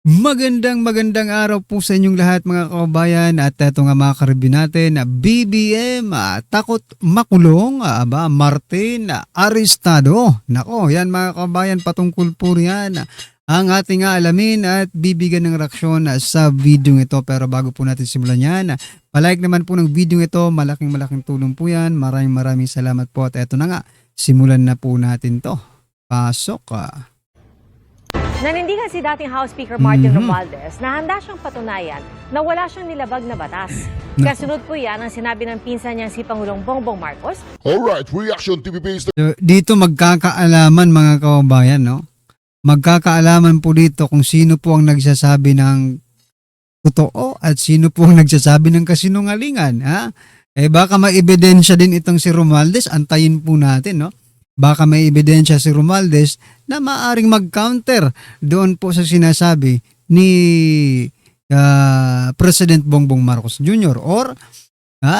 Magandang araw po sa inyong lahat mga kababayan at eto nga mga ka-review natin na BBM takot makulong Martin Aristado. Nako, yan mga kababayan patungkol po riyan ang ating alamin at bibigyan ng reaksyon sa video ito. Pero bago po natin simulan yan, palike naman po ng video ito, malaking tulong po yan. Maraming salamat po at eto na nga, simulan na po natin to. Pasok Nanindigan si dating House Speaker Martin Romualdez na handa siyang patunayan na wala siyang nilabag na batas. Kasunod po yan ang sinabi ng pinsan niya si Pangulong Bongbong Marcos. Alright, Reaction TV based. So, dito magkakaalaman mga kababayan, no? Magkakaalaman po dito kung sino po ang nagsasabi ng totoo at sino po ang nagsasabi ng kasinungalingan, ha? Baka may ebidensya din itong si Romualdez, antayin po natin, no? Baka may ebidensya si Romualdez na maaring mag-counter doon po sa sinasabi ni President Bongbong Marcos Jr. Or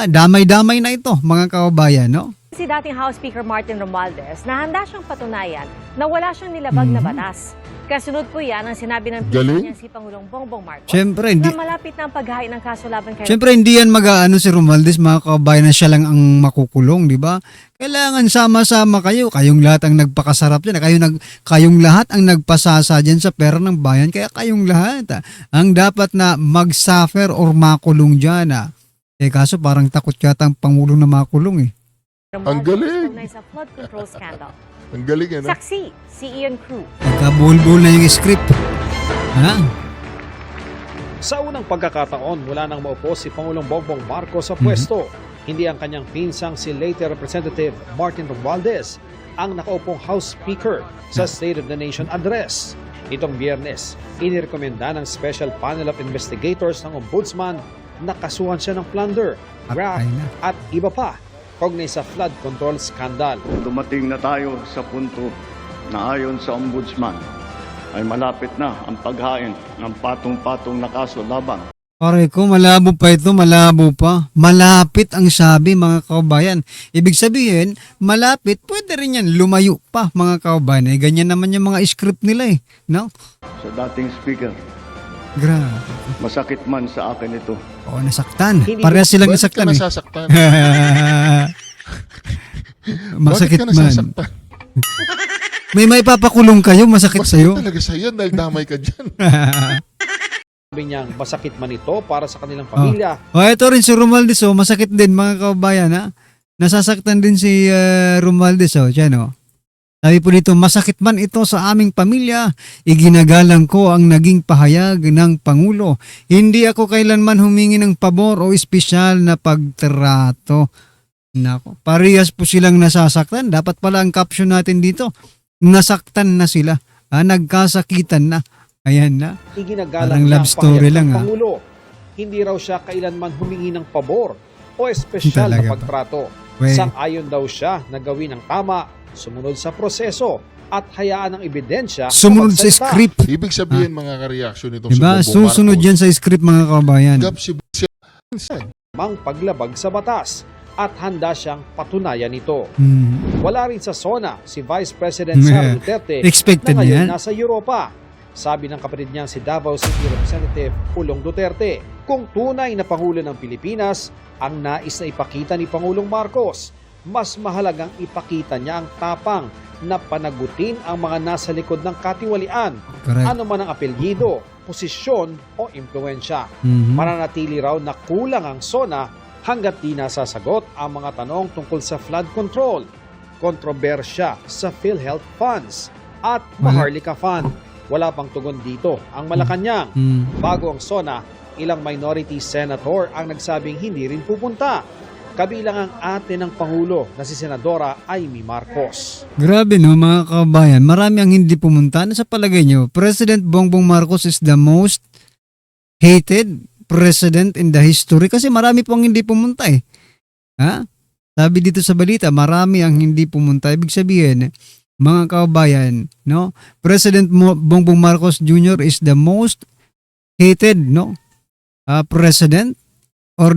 damay-damay na ito mga kababayan, no? Si dating House Speaker Martin Romualdez na handa siyang patunayan na wala siyang nilabag na batas. Kasunod po yan ang sinabi ng pinsan niya si Pangulong Bongbong Marcos Siyempre, na malapit na ang paghain ng kaso laban kay... Siyempre, hindi yan mag-aano si Romualdez mga kababayan na siya lang ang makukulong, di ba? Kailangan sama-sama kayo. Kayong lahat ang nagpakasarap dyan. Kayong lahat ang nagpasasa dyan sa pera ng bayan. Kaya kayong lahat ang dapat na mag-suffer or makulong dyan. Kaso parang takot yata ang Pangulo na makulong eh. Ang galing! Sa flood control scandal. Ang galing, ano? Saksi, si Ian Cruz. Nagkabuhol-buhol na yung script. Sa unang pagkakataon, wala nang maupo si Pangulong Bongbong Marcos sa pwesto. Hindi ang kanyang pinsang si late Representative Martin Romualdez ang nakaupong House Speaker sa State of the Nation address. Itong Biyernes, inirekomenda ng Special Panel of Investigators ng Ombudsman na kasuhan siya ng plunder, graft at iba pa kaugnay sa flood control scandal. Dumating na tayo sa punto na ayon sa Ombudsman ay malapit na ang paghain ng patong-patong na kaso laban. Pare ko, malabo pa ito, malabo pa. Malapit ang sabi mga kababayan. Ibig sabihin, malapit, pwede rin yan, lumayo pa mga kababayan. Ganyan naman yung mga script nila eh. No? Sa dating speaker, Grabe. masakit man sa akin ito. Oo, nasaktan. Hindi Parehas silang Bakit ka nasaktan eh. nasasaktan? Masakit Bakit ka man. nasasaktan? May maipapakulong kayo, masakit sa'yo. Masakit talaga sa'yo dahil damay ka dyan. Sabi niyang masakit man ito para sa kanilang pamilya. Ito rin si Romualdez, masakit din mga kababayan ha. Nasasaktan din si Romualdez, dyan Sabi po dito, masakit man ito sa aming pamilya, iginagalang ko ang naging pahayag ng Pangulo. Hindi ako kailanman humingi ng pabor o espesyal na pagtrato. Nako, parehas po silang nasasaktan. Dapat pala ang caption natin dito, nasaktan na sila, nagkasakitan na. Ayan na. Iginagalang Parang love story pahayag lang, ng Pangulo. Hindi raw siya kailanman humingi ng pabor o espesyal na Talaga ba? pagtrato. Wey. Sang-ayon daw siya na gawin ang tama, sumunod sa proseso at hayaan ang ebidensya Sumunod sa magsalita. script. Ibig sabihin mga ka-reaction itong Diba? si Bongbong Susunod Marcos. yan sa script mga kababayan. Gab si Bongbong. Mang paglabag sa batas at handa siyang patunayan ito. Hmm. Wala rin sa SONA si Vice President Sara Duterte Expected na ngayon yan. nasa Europa. Sabi ng kapatid niyang si Davao City Representative Pulong Duterte, kung tunay na Pangulo ng Pilipinas ang nais na ipakita ni Pangulong Marcos, mas mahalagang ipakita niya ang tapang na panagutin ang mga nasa likod ng katiwalian, Correct. ano man ang apelyido, posisyon o impluensya. Mhm. Mananatili raw na kulang ang SONA hanggat di nasasagot ang mga tanong tungkol sa flood control, kontrobersya sa PhilHealth funds at Maharlika Fund. Wala pang tugon dito ang Malacanang. Bago ang SONA, ilang minority senator ang nagsabing hindi rin pupunta. Kabilang ang ate ng Pangulo na si Senadora Amy Marcos. Grabe no mga kababayan, marami ang hindi pumunta. Ano sa palagay nyo? President Bongbong Marcos is the most hated president in the history kasi marami pong hindi pumunta eh. Sabi dito sa balita, marami ang hindi pumunta. Ibig sabihin, mga kababayan, no? President Bongbong Marcos Jr. is the most hated, no? President or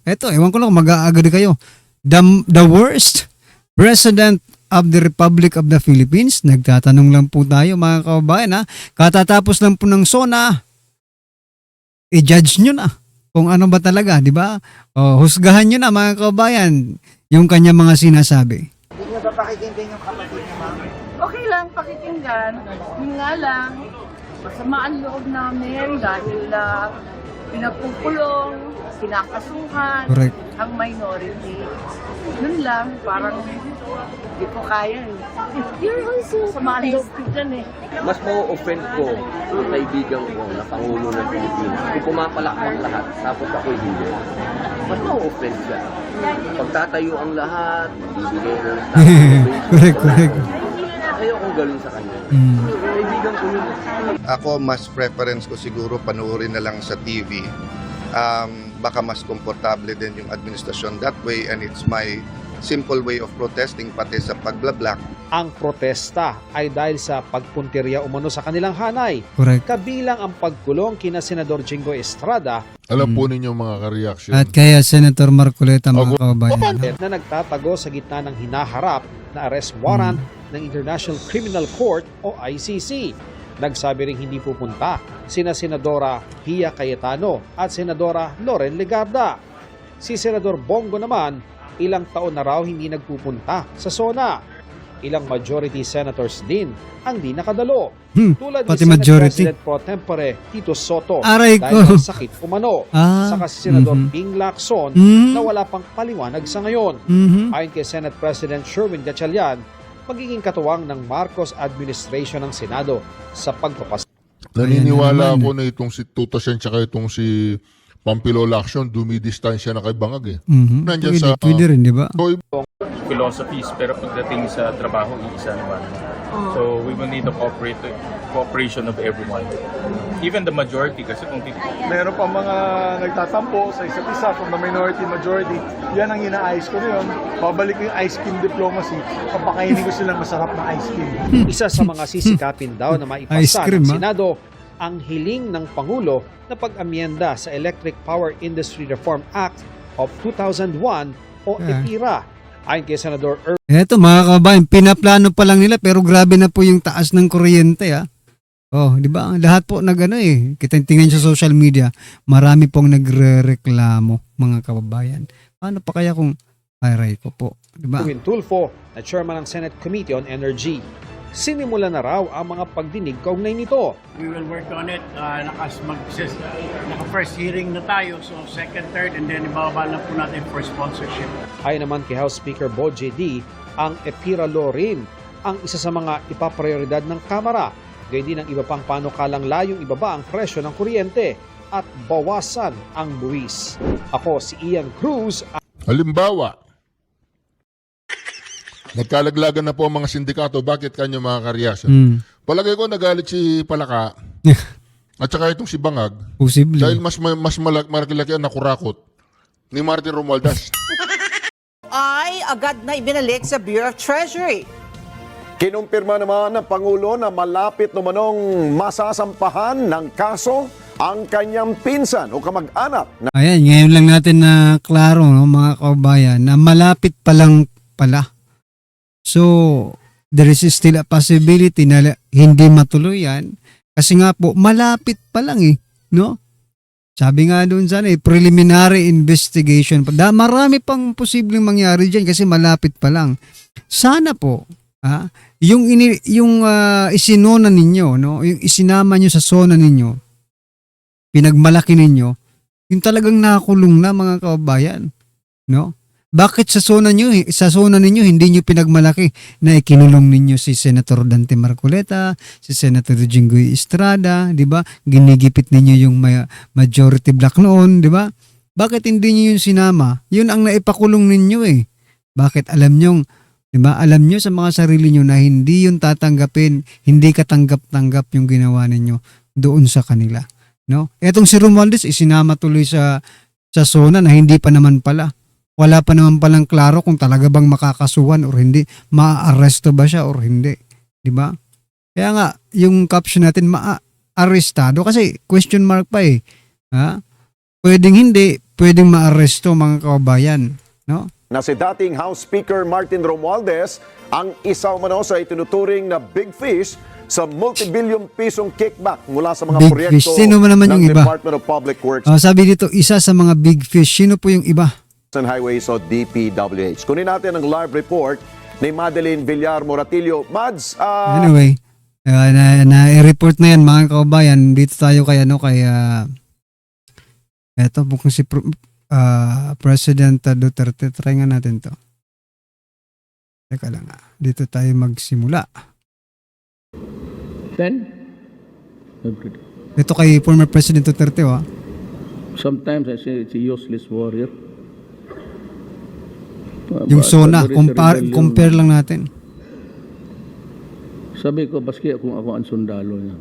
ewan ko lang kung mag-aagad kayo. The worst President of the Republic of the Philippines. Nagtatanong lang po tayo mga kababayan ha. Katatapos lang po ng SONA i-judge nyo na kung ano ba talaga, di ba? O, husgahan nyo na mga kababayan yung kanya mga sinasabi. Hindi nyo ba pakikinggan yung kapatid niya, ma'am? Okay lang pakikinggan. Yun nga lang, masama ang loob namin dahil pinagpukulong, kinakasuhan, Correct. ang minority. Yun lang, parang hindi ko kaya eh. You're also Masama ang loob ko dyan eh. Mas ma-offend ko yung kaibigan ko na Pangulo ng Pilipinas. Kung pumapalakpak lahat, tapos ako'y hindi. Mas ma-offend siya. Pagtatayo ang lahat, bibigay ng Correct. Ayokong galing sa kanya. Mm. Kaibigan ko yun. Ako, mas preference ko siguro panoorin na lang sa TV. Baka mas komportable din yung administrasyon that way, and it's my simple way of protesting pati sa pagblablock. Ang protesta ay dahil sa pagpuntirya umano sa kanilang hanay, Correct. kabilang ang pagkulong kina Senador Jingo Estrada Alam po ninyo mga ka-reaction. At kaya Senator Marcoleta mga kababayan. na nagtatago sa gitna ng hinaharap na arrest warrant ng International Criminal Court o ICC. Nagsabi ring hindi pupunta sina Senadora Hia Cayetano at Senadora Loren Legarda. Si Senador Bongo naman, ilang taon na raw hindi nagpupunta sa SONA. Ilang majority senators din ang di nakadalo. Tulad ni pati Senate majority. President Pro Tempore Tito Soto Aray dahil ko. ng sakit umano. Ah, Saka si Senador mhm. Ping Lacson Mhm. na wala pang paliwanag sa ngayon. Mhm. Ayon kay Senate President Sherwin Gatchalian, magiging katuwang ng Marcos administration ng Senado sa pagpapas. Naniniwala Ayan na ako na itong si Tuta Sen tsaka itong si Pampilo Lacson dumidistansya na kay Bangag eh. Mhm. Nandyan Pwede, sa- pwede rin, di ba? So, philosophies, pero pagdating sa trabaho, iisa naman. So we will need the cooperation of everyone. Even the majority, kasi kung Meron pa mga nagtatampo sa isa't isa from the minority majority. Yan ang inaayos ko ngayon. Babalik ko yung ice cream diplomacy. Papakainin ko silang masarap na ice cream. Isa sa mga sisikapin daw na Ice maipasa cream, ng ha? Senado ang hiling ng Pangulo na pag-amyenda sa Electric Power Industry Reform Act of 2001 o EPIRA. Ayon kay Senador Eto mga kababayan, pinaplano pa lang nila pero grabe na po yung taas ng kuryente ha. Oh, di ba? Lahat po nagano eh. Kita tingnan sa social media, marami pong nagrereklamo mga kababayan. Paano pa kaya kung aray ko po, di ba? Erwin Tulfo na chairman ng Senate Committee on Energy. Sinimula na raw ang mga pagdinig kaugnay nito. We will work on it. Naka-first hearing na tayo. So second, third, and then ibababa lang po natin for sponsorship. Ayon naman kay House Speaker Bo J.D., ang EPIRA law rin ang isa sa mga ipaprioridad ng Kamara. Gayun din ang iba pang panukalang layong ibaba ang presyo ng kuryente at bawasan ang buwis. Ako si Ian Cruz. halimbawa, nagkalaglagan na po ang mga sindikato. Bakit kanyo mga ka-reaction? Palagay ko nagalit si Palaka at saka itong si Bangag Posible. dahil mas malaki ang nakurakot ni Martin Romualdez. Ay agad na ibinalik sa Bureau of Treasury. Kinumpirma naman ng Pangulo na malapit namanong masasampahan ng kaso ang kanyang pinsan o kamag-anak na Ayan, ngayon lang natin na klaro no, mga kababayan na malapit pa lang pala. So, there is still a possibility na hindi matuloy yan kasi nga po malapit pa lang eh, no? Sabi nga doon sana preliminary investigation. Marami pang posibleng mangyari diyan kasi malapit pa lang. Sana po yung isinona ninyo, no, yung isinama nyo sa zona ninyo, pinagmalaki ninyo, yung talagang nakakulong na mga kababayan, no? Bakit sa zona ninyo hindi nyo pinagmalaki na ikinulong ninyo si Senator Dante Marcoleta, si Senator Jinggoy Estrada, di ba? Ginigipit ninyo yung majority block noon, di ba? Bakit hindi nyo yung sinama? Yun ang naipakulong ninyo eh. Bakit alam nyo, di ba? Alam nyo sa mga sarili nyo na hindi yun tatanggapin, hindi katanggap-tanggap yung ginawa ninyo doon sa kanila, no? Etong si Romualdez isinama tuloy sa zona na hindi pa naman pala. Wala pa naman palang klaro kung talaga bang makakasuhan or hindi, ma-arresto ba siya or hindi, di ba? Kaya nga yung caption natin ma-arrestado kasi question mark pa eh. Ha? Pwedeng hindi, pwedeng ma-arresto mga kababayan, no? na si dating House Speaker Martin Romualdez ang isa umano sa itinuturing na big fish sa multi-billion pisong kickback mula sa mga Big proyekto fish. Sino mo naman yung ng iba? Department of Public Works Sabi dito, isa sa mga big fish. Sino po yung iba? and Highways o DPWH. Kunin natin ang live report ni Madeline Villar Moratillo. Mads, Anyway, na-report na yan mga kaubayan. Dito tayo kay eto, bukong si President Duterte. Try nga natin to. Teka lang, dito tayo magsimula. Then, Ito kay former President Duterte, sometimes I say it's a useless warrior. Yung But SONA, there is a rebellion. compare lang natin. Sabi ko, baski kung ako ang sundalo niya.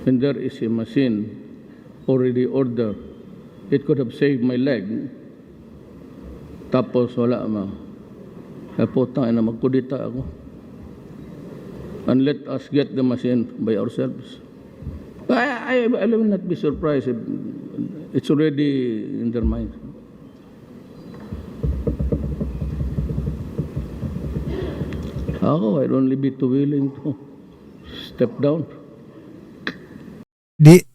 When there is a machine already ordered, it could have saved my leg. Tapos wala ma. Kaya putang ina, magkudita ako. And let us get the machine by ourselves. I will not be surprised if it's already in their minds. I'd only be too willing to step down.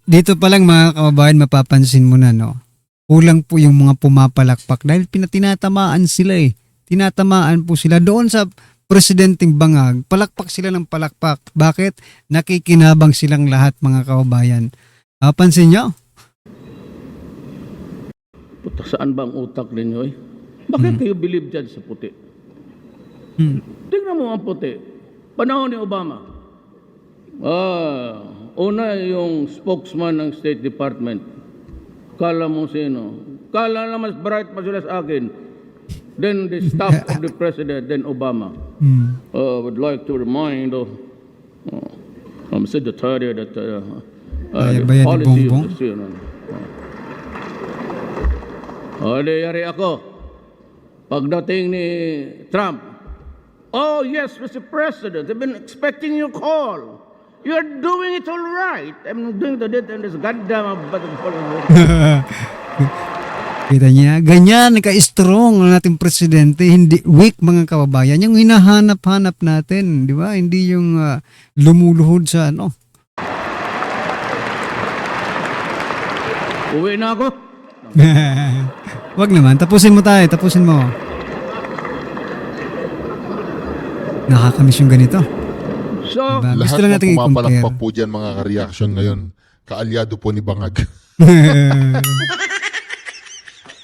Dito pa lang mga kababayan, mapapansin mo na, no? Kulang po yung mga pumapalakpak dahil tinatamaan sila eh. Tinatamaan po sila doon sa presidenteng bangag. Palakpak sila ng palakpak. Bakit? Nakikinabang silang lahat mga kababayan. Pansin nyo? Puta, saan ba ang utak ninyo eh? Bakit kayo believe dyan sa puti? Tingnan mo ang puti. Panahon ni Obama. Una yung spokesman ng State Department. Kala mo sino? Kala na mas bright pa sila sa akin. Then the staff of the president, then Obama. Would like to remind Secretary that the policy of the Senate. Yari ako. Pagdating ni Trump, oh yes, Mr. President, I've been expecting your call. You're doing it all right. I'm doing the dead and this goddamn Kita niya, ganyan ka-strong ang ating presidente, hindi weak mga kababayan. Yung hinahanap-hanap natin, di ba? Hindi yung lumuluhod sa ano. Uwi na ako. Wag naman, tapusin mo tayo, tapusin mo. Nakakamiss yung ganito. So, diba? Lahat Gusto lang natin ng i-compare. pumapalakpak po dyan mga ka-reaction ngayon, kaalyado po ni Bangag.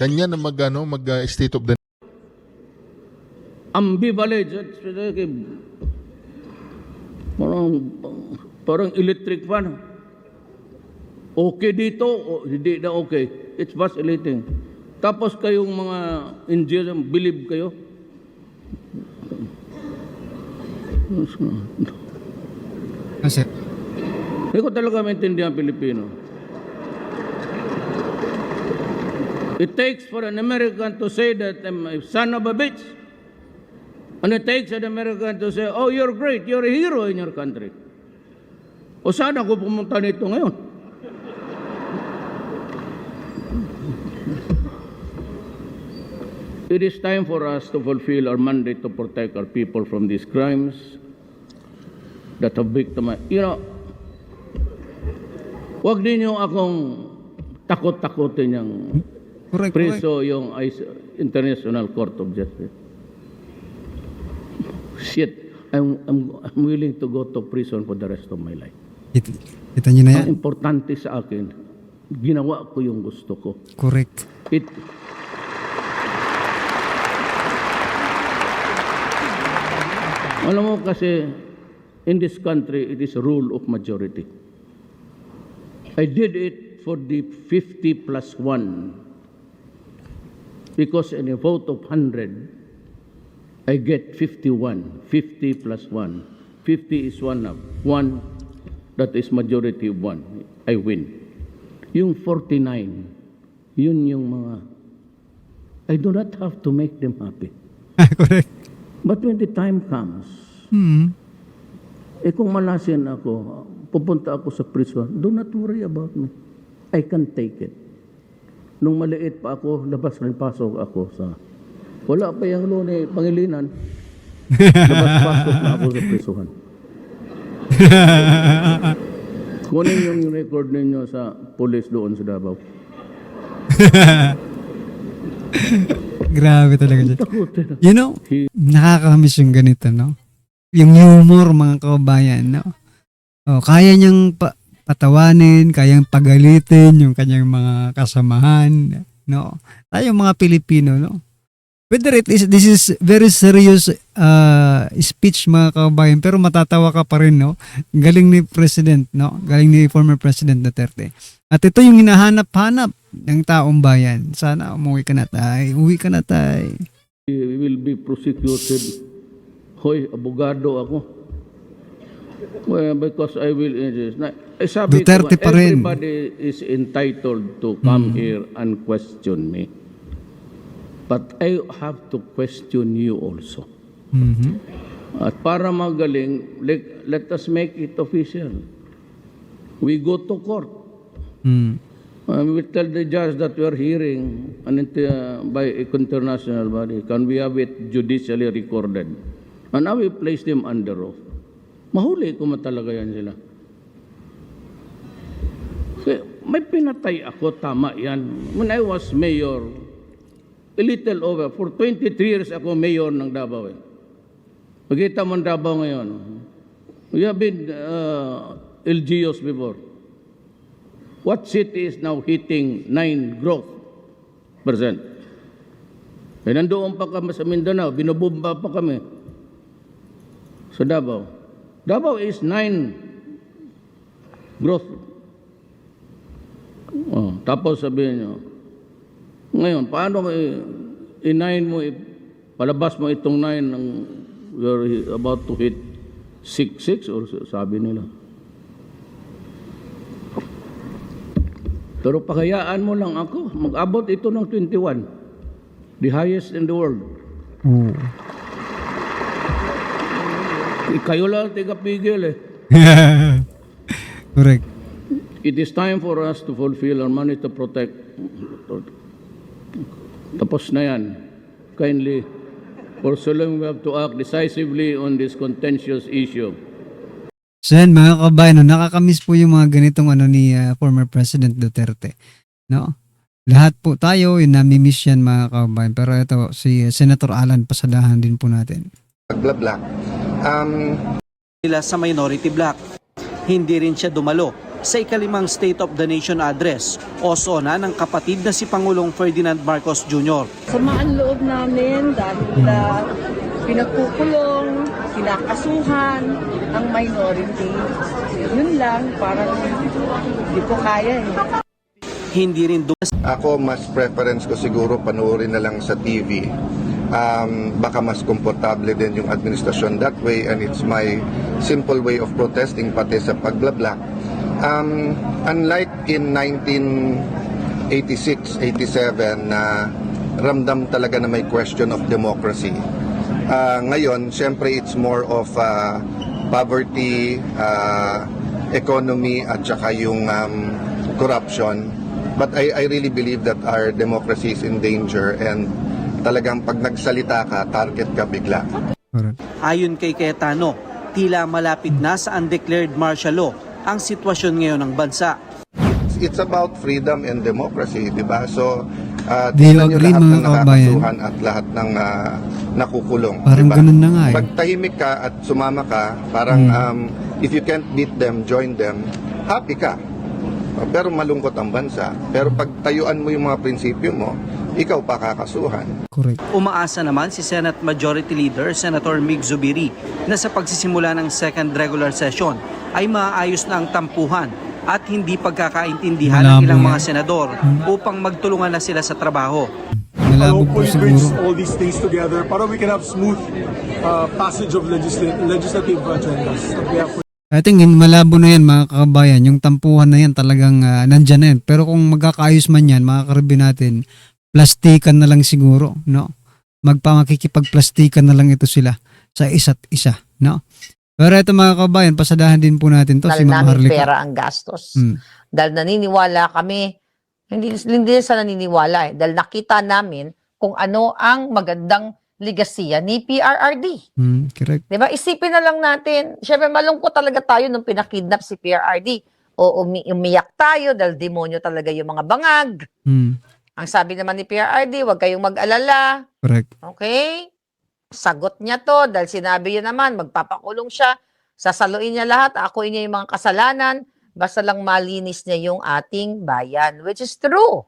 Kanya na mag-state of the ambivalent. Parang electric fan. Okay dito, hindi na okay. It's vacillating. Tapos kayong mga Indians, believe kayo? Kasi, Hindi ko talaga maintindihan Pilipino. It takes for an American to say that I'm a son of a bitch. And it takes an American to say, oh, you're great, you're a hero in your country. O saan ako pumunta nito ngayon? It is time for us to fulfill our mandate to protect our people from these crimes that have victimized. You know, wag ninyo akong takot-takotin yung preso yung International Court of Justice. Shit, I'm willing to go to prison for the rest of my life. kita nyo na yan. Ang importante sa akin, ginawa ko yung gusto ko. Correct. Alam mo kasi, in this country, it is a rule of majority. I did it for the 50 plus 1. Because in a vote of 100, I get 51. 50 plus 1. 50 is 1 up. 1, that is majority of 1. I win. Yung 49, yun yung mga, I do not have to make them happy. Correct. But when the time comes, kung malasin ako, pupunta ako sa prison, do not worry about me. I can take it. Nung maliit pa ako, labas rin pasok ako sa... Wala pa yung Luni Pangilinan. Labas pasok na ako sa prisuhan. Kunin yung record ninyo sa police doon sa Davao. Grabe talaga siya. You know, nakakamiss yung ganito, no? Yung humor, mga kababayan, no? Oh, kaya niyang patawanin, kayang pagalitin yung kanyang mga kasamahan, no? Tayong mga Pilipino, no? Whether this is very serious speech, mga kababayan, pero matatawa ka pa rin, no? Galing ni President, no? Galing ni former President Duterte. At ito yung hinahanap-hanap ng taong bayan. Sana umuwi ka na, tay. Uwi ka na, tay. We will be prosecuted. Hoy, abogado ako. Well, because I will sabi Duterte ko, pa rin. everybody is entitled to come here and question me. But I have to question you also. At para magaling, let us make it official. We go to court. We tell the judge that we are hearing by a international body. Can we have it judicially recorded? And now we place them under oath. Mahuli ko matalaga yan sila. Kasi may pinatay ako, tama yan. When I was mayor, a little over, for 23 years ako mayor ng Davao. Magkita mo ang Davao ngayon. We have been LGUs before. What city is now hitting 9 growth %? Eh, nandoon pa kami sa Mindanao, binubumba pa kami sa Davao. Davao is 9 growth. Oh, tapos sabihin nyo, ngayon, paano i-9 mo, palabas mo itong 9 ng you're about to hit 6 or sabi nila. Pero pakayaan mo lang ako, mag-abot ito ng 21. The highest in the world. Kayo lang tigapigil eh. Correct. It is time for us to fulfill our money to protect. Tapos na yan. Kindly, for so long we have to act decisively on this contentious issue. So yan, mga kabayan, no, nakakamiss po yung mga ganitong ni former President Duterte. No? Lahat po tayo, nami-miss yan, mga kabayan. Pero ito, si Senator Alan, pasadahan din po natin. Blah, Nila sa minority bloc. Hindi rin siya dumalo sa ikalimang State of the Nation address o SONA ng kapatid na si Pangulong Ferdinand Marcos Jr. Samaan loob namin dahil pinagkukulong, kinakasuhan ang minority. Yun lang, parang hindi ko kaya eh. Hindi rin Ako, mas preference ko siguro panoorin na lang sa TV. Baka mas komportable din yung administrasyon that way, and it's my simple way of protesting pati sa pagblabla. Unlike in 1986-87 na ramdam talaga na may question of democracy. Ngayon, syempre it's more of poverty, economy at saka yung corruption. But I really believe that our democracy is in danger, and talagang pag nagsalita ka, target ka bigla. Ayon kay Cayetano, tila malapit na sa undeclared martial law ang sitwasyon ngayon ng bansa. It's about freedom and democracy, di ba? So, Do you tingnan nyo agree, lahat mga ng kabayan? nakakasuhan at lahat ng nakukulong. Parang diba? ganun na nga eh. Pag tahimik ka at sumama ka, parang if you can't beat them, join them, happy ka. Pero malungkot ang bansa. Pero pag tayuan mo yung mga prinsipyo mo, ikaw pa kakasuhan. Correct. Umaasa naman si Senate Majority Leader Senator Mig Zubiri na sa pagsisimula ng second regular session ay maayos na ang tampuhan at hindi pagkakaintindihan ng ilang mga senador upang magtulungan na sila sa trabaho. Malabo po siguro. all these things together para we can have smooth passage of legislative agendas that we have. I think malabo na yan, mga kabayan. Yung tampuhan na yan talagang nandyan na yan. Pero kung magkakaayos man yan, mga karibin natin, plastikan na lang siguro, no? Magpamakikipagplastikan na lang ito sila sa isa't isa, no? Pero ito, mga kabayan, pasadahan din po natin to si Ma'am Harlika. Pera ang gastos. Dahil naniniwala kami, hindi sa naniniwala dahil nakita namin kung ano ang magandang ligasiya ni PRRD. Correct. Diba? Isipin na lang natin, syempre malungkot talaga tayo nung pinakidnap si PRRD. O umiyak tayo dahil demonyo talaga yung mga bangag. Ang sabi naman ni PRRD, huwag kayong mag-alala. Correct. Okay? Sagot niya to dahil sinabi niya naman, magpapakulong siya, sasaluin niya lahat, akuin niya yung mga kasalanan, basta lang malinis niya yung ating bayan. Which is true.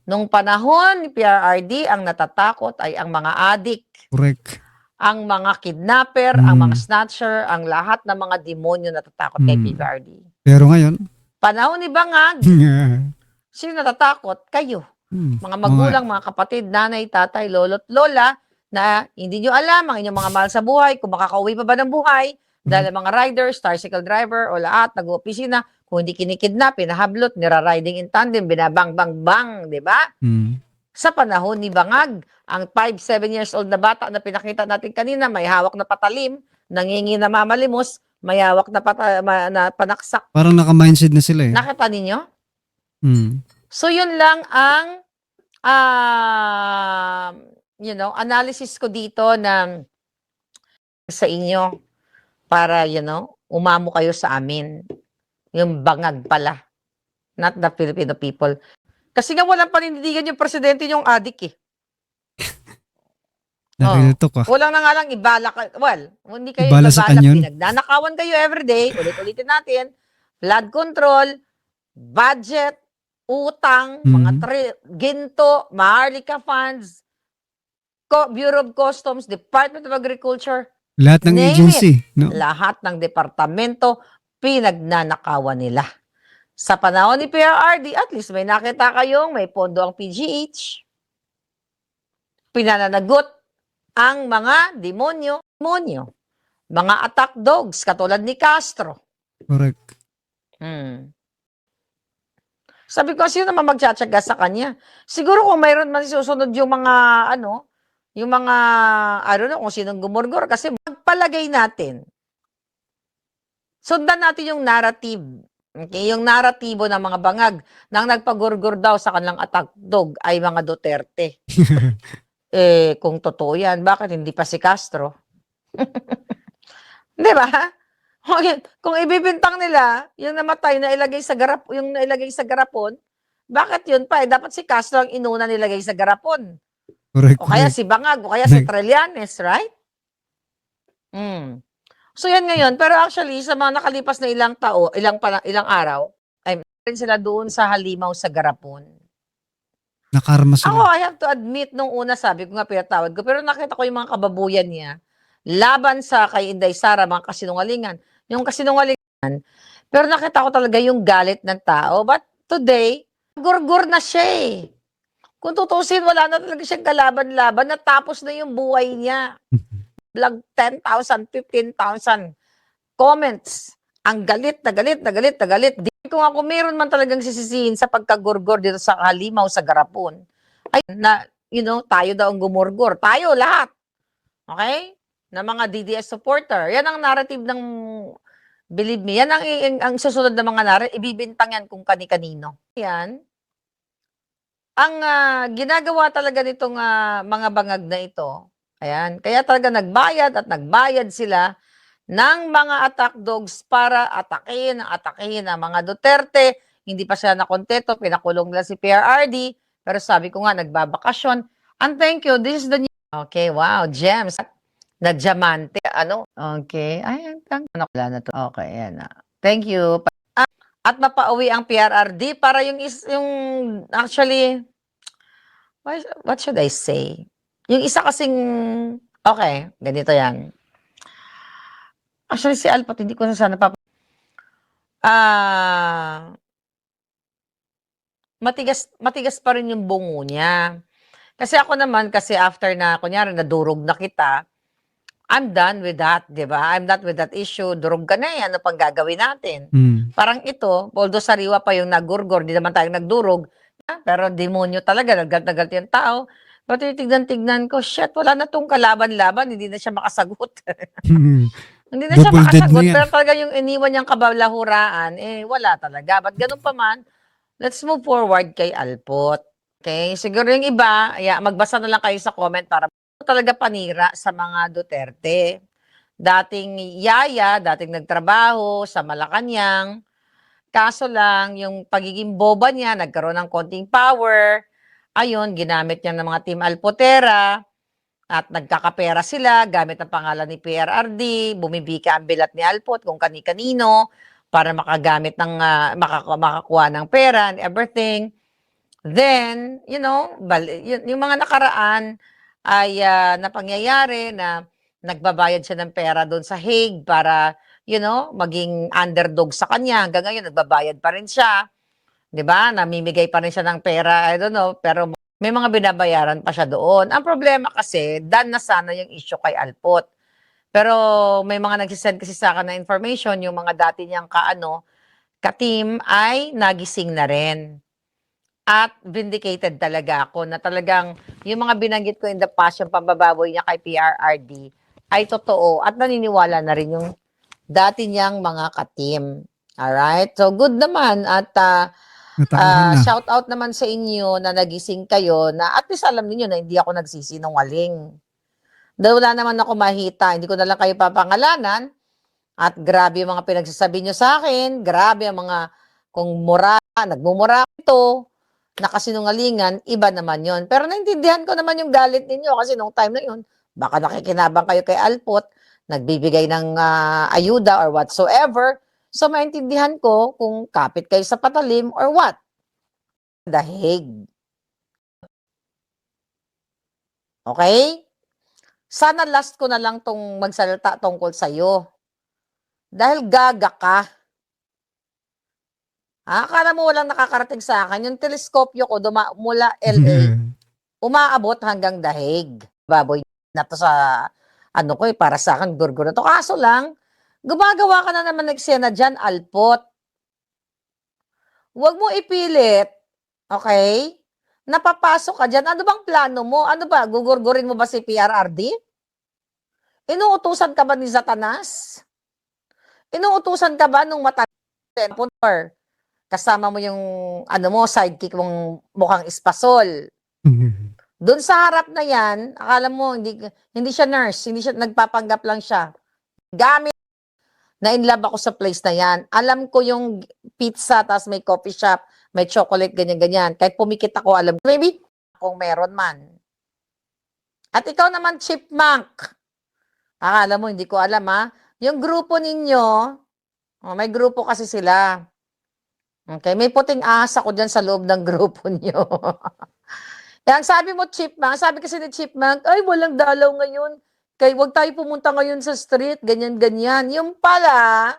Nung panahon ni PRRD, ang natatakot ay ang mga adik, Correct. ang mga kidnapper, ang mga snatcher, ang lahat ng mga demonyo natatakot kay PRRD. Pero ngayon, Panahon ni Bangag, sino natatakot? Kayo. Mga magulang, mga kapatid, nanay, tatay, lolo't lola, na hindi nyo alam ang inyong mga mahal sa buhay, kung makakauwi pa ba ng buhay, dahil ang mga riders, tricycle driver, o lahat, nag-opisina, kung hindi kinikidnap, pinahablot, nira-riding in tandem, binabang-bang-bang, di ba? Sa panahon ni Bangag, ang 5-7 years old na bata na pinakita natin kanina, may hawak na patalim, nangingi na mamalimos, may hawak na, na panaksak. parang naka-mindset na sila eh. Nakita ninyo? So, yun lang ang analysis ko dito na sa inyo para, umamo kayo sa amin. Yung Bangag pala. Not the Filipino people. Kasi nga walang panindigan yung presidente yung adik eh. Nakilito ka. Walang na nga lang ibala ka. Well, hindi kayo Ibala sa kanyon? Pinagnanakawan kayo everyday. Ulit-ulitin natin. Flood control, budget, utang, mga ginto, Maharlika funds, Bureau of Customs, Department of Agriculture, Lahat ng name agency. it. No? Lahat ng departamento, pinagnanakawan nila. Sa panahon ni PRRD, at least may nakita kayong may pondo ang PGH. Pinananagot ang mga demonyo. Mga attack dogs, katulad ni Castro. Correct. Sabi ko, sino naman magtsatsaga sa kanya? Siguro kung mayroon man susunod yung mga, I don't know kung sinong gumurgor. Kasi magpalagay natin. Sundan natin yung narrative. Okay? Yung naratibo ng mga bangag nang nagpagurgur daw sa kanilang attack dog ay mga Duterte. Kung totoo yan, bakit hindi pa si Castro? Di ba? Kung ibibintang nila, yung namatay na ilagay sa garapon, bakit yun pa? Dapat si Castro ang inuna nilagay sa garapon. Correct. O kaya si Bangag, o kaya si Trillanes, right? So yan ngayon, pero actually sa mga nakalipas na ilang araw, ay rin sila doon sa halimaw sa garapon. Nakarma sila. Ako, I have to admit, nung una sabi ko nga, pinatawad ko, pero nakita ko yung mga kababuyan niya, laban sa kay Inday Sara, mga kasinungalingan. Yung kasinungalingan, pero nakita ko talaga yung galit ng tao. But today, gurgur na siya eh. Kung tutusin, wala na talaga siyang kalaban-laban, natapos na yung buhay niya. Vlog 10,000, 15,000 comments. Ang galit na galit na galit na galit. Di ko nga kung meron man talagang sisisihin sa pagkagurgor dito sa halimaw sa garapon, ay na, tayo daw ang gumurgor. Tayo lahat. Okay? Na mga DDS supporter. Yan ang narrative ng, believe me, yan ang susunod na mga narrative. Ibibintang yan kung kani-kanino. Yan. Ang ginagawa talaga nitong mga bangag na ito, ayan, kaya talaga nagbayad sila ng mga attack dogs para atakihin ang mga Duterte. Hindi pa sila nakontento, pinakulong nila si PRRD, pero sabi ko nga, nagbabakasyon. And thank you, this is the new... Okay, wow, gems. Na diamante, Okay, ayan, wala na to. Okay, ayan na. Thank you. At mapauwi ang PRRD para yung actually, what should I say? Yung isa kasing, okay, ganito yan. Actually, si Alpat, hindi ko na sana matigas pa rin yung bungo niya. Kasi ako naman, after na, kunyari, nadurog na kita, I'm done with that, di ba? I'm not with that issue. Durog ka na ano pang gagawin natin? Parang ito, although sariwa pa yung nagurgor, di naman tayong nagdurog, pero demonyo talaga, nagalit yung tao. But tignan ko, shit, wala na tong kalaban-laban, hindi na siya makasagot. Hindi na siya makasagot, pero talaga yung iniwan niyang kabalahuraan, wala talaga. But ganun pa man, let's move forward kay Alpot. Okay? Siguro yung iba, magbasa na lang kayo sa comment para talaga panira sa mga Duterte. Dating yaya, dating nagtrabaho sa Malacanang. Kaso lang, yung pagiging boba niya, nagkaroon ng konting power. Ayun, ginamit niya ng mga Team Alpotera at nagkakapera sila gamit ang pangalan ni PRRD, bumibika ang bilat ni Alpot kung kani-kanino para makagamit ng makakuha ng pera and everything. Then, yung mga nakaraan ay napangyayari na nagbabayad siya ng pera doon sa Hague para, maging underdog sa kanya. Hanggang ngayon, nagbabayad pa rin siya. 'Di ba? Namimigay pa rin siya ng pera, I don't know, pero may mga binabayaran pa siya doon. Ang problema kasi, done na sana yung issue kay Alpot. Pero may mga nagsisend kasi sa akin na information, yung mga dati niyang ka-team ay nagising na rin. At vindicated talaga ako na talagang yung mga binanggit ko in the past, yung pambababoy niya kay PRRD, ay totoo at naniniwala na rin yung dati niyang mga ka-team. Alright? So, good naman at Natauhan na. shout out naman sa inyo na nagising kayo na at least alam niyo na hindi ako nagsisinungaling. Dahil wala naman ako mahita, hindi ko na lang kayo papangalanan at grabe yung mga pinagsasabi niyo sa akin, grabe ang mga kung nagmumura ito, nakasinungalingan, iba naman yon. Pero naintindihan ko naman yung galit ninyo kasi nung time na yun, baka nakikinabang kayo kay Alpot, nagbibigay ng ayuda or whatsoever. So, maintindihan ko kung kapit kayo sa patalim or what. Dahig. Okay? Sana last ko na lang tong magsalita tungkol sa'yo. Dahil gaga ka. Akala mo walang nakakarating sa akin. Yung teleskopyo ko mula LA, umaabot hanggang Dahig. Baboy na to sa, para sa akin, gurgur na to. Kaso lang, gumagawa ka na naman nagsena dyan, Alpot. Huwag mo ipilit, okay? Napapasok ka dyan. Ano bang plano mo? Ano ba? Gugurgurin mo ba si PRRD? Inuutusan ka ba ni Satanas? Inuutusan ka ba nung or kasama mo yung sidekick mong mukhang espasol? Doon sa harap na yan, akala mo hindi siya nurse, hindi siya nagpapanggap lang siya. Gamit na in love ako sa place na yan. Alam ko yung pizza, tapos may coffee shop, may chocolate, ganyan-ganyan. Kahit pumikit ako, alam ko, maybe kung meron man. At ikaw naman, chipmunk. Akala mo, hindi ko alam ha. Yung grupo ninyo, may grupo kasi sila. Okay, may puting ahas ako dyan sa loob ng grupo nyo. Yan, sabi mo, chipmunk, sabi kasi ni chipmunk, ay, walang dalaw ngayon. Kaya wag tayo pumunta ngayon sa street, ganyan-ganyan. Yung pala,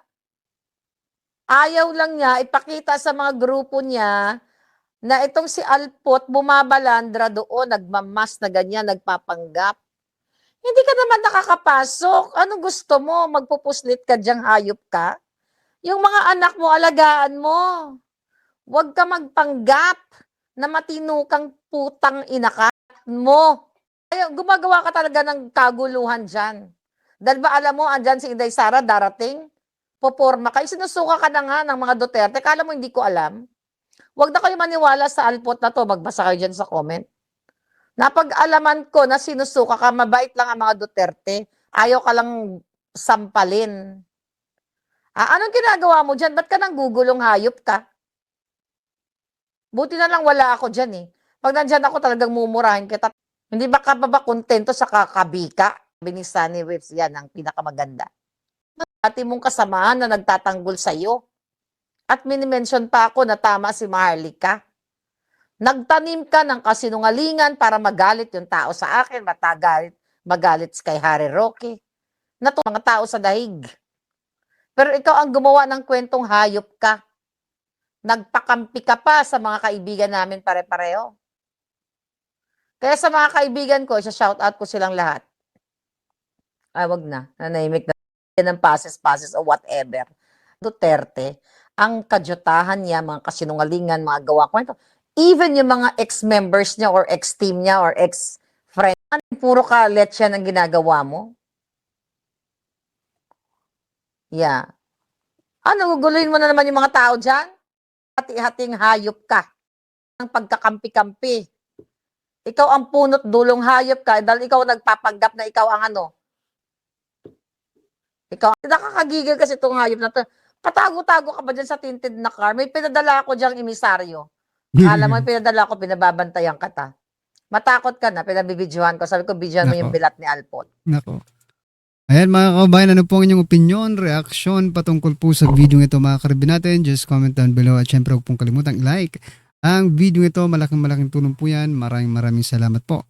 ayaw lang niya ipakita sa mga grupo niya na itong si Alpot bumabalandra doon, nagmamas na ganyan, nagpapanggap. Hindi ka naman nakakapasok. Anong gusto mo? Magpupuslit ka diyang hayop ka? Yung mga anak mo, alagaan mo. Huwag ka magpanggap na matino kang putang inakat mo. Ay, gumagawa ka talaga ng kaguluhan dyan. Dahil ba alam mo, andyan si Inday Sara darating? Poporma kayo. Sinusuka ka na nga ng mga Duterte. Kala mo hindi ko alam? Huwag na kayo maniwala sa Alpot na to. Magbasa kayo dyan sa comment. Napag-alaman ko na sinusuka ka, mabait lang ang mga Duterte. Ayaw ka lang sampalin. Anong ginagawa mo dyan? Ba't ka nang gugulong hayop ka? Buti na lang wala ako dyan eh. Pag nandyan ako talagang mumurahin kita. Hindi ba ka ba kontento sa kakabika? Sabi ni Sunny Whips, yan ang pinakamaganda. Ati mong kasamahan na nagtatanggol sa'yo. At minimension pa ako na tama si Maharlika. Nagtanim ka ng kasinungalingan para magalit yung tao sa akin, magalit kay Harry Roque. Na to mga tao sa Dahig. Pero ikaw ang gumawa ng kwentong hayop ka. Nagpakampi ka pa sa mga kaibigan namin pare-pareho. Kaya sa mga kaibigan ko, isa-shout out ko silang lahat. Ay, wag na. Nanahimik na ng passes o whatever. Duterte, ang kadyutahan niya, mga kasinungalingan, mga gawa kwento. Even yung mga ex-members niya or ex-team niya or ex-friend, puro ka letsya ang ginagawa mo. Yeah. Guguluhin mo na naman yung mga tao dyan? Hati-hating hayop ka. Ang pagkakampi-kampi. Ikaw ang punot dulong hayop ka dahil ikaw nagpapanggap na ikaw ang ano. Ikaw, nakakagigil kasi itong hayop na to. Patago-tago ka ba dyan sa tinted na car? May pinadala ako dyang emisaryo. Alam mo, yung pinadala ko, binababantayan ka ta. Matakot ka na, pinabibidyohan ko. Sabi ko, bidyohan mo yung bilat ni Alpot. Nako. Ayan mga kabayan, ano po ang inyong opinion, reaction patungkol po sa video ito mga karibin natin? Just comment down below at syempre huwag pong kalimutang i-like ang video ito. Malaking tulong po yan. Maraming salamat po.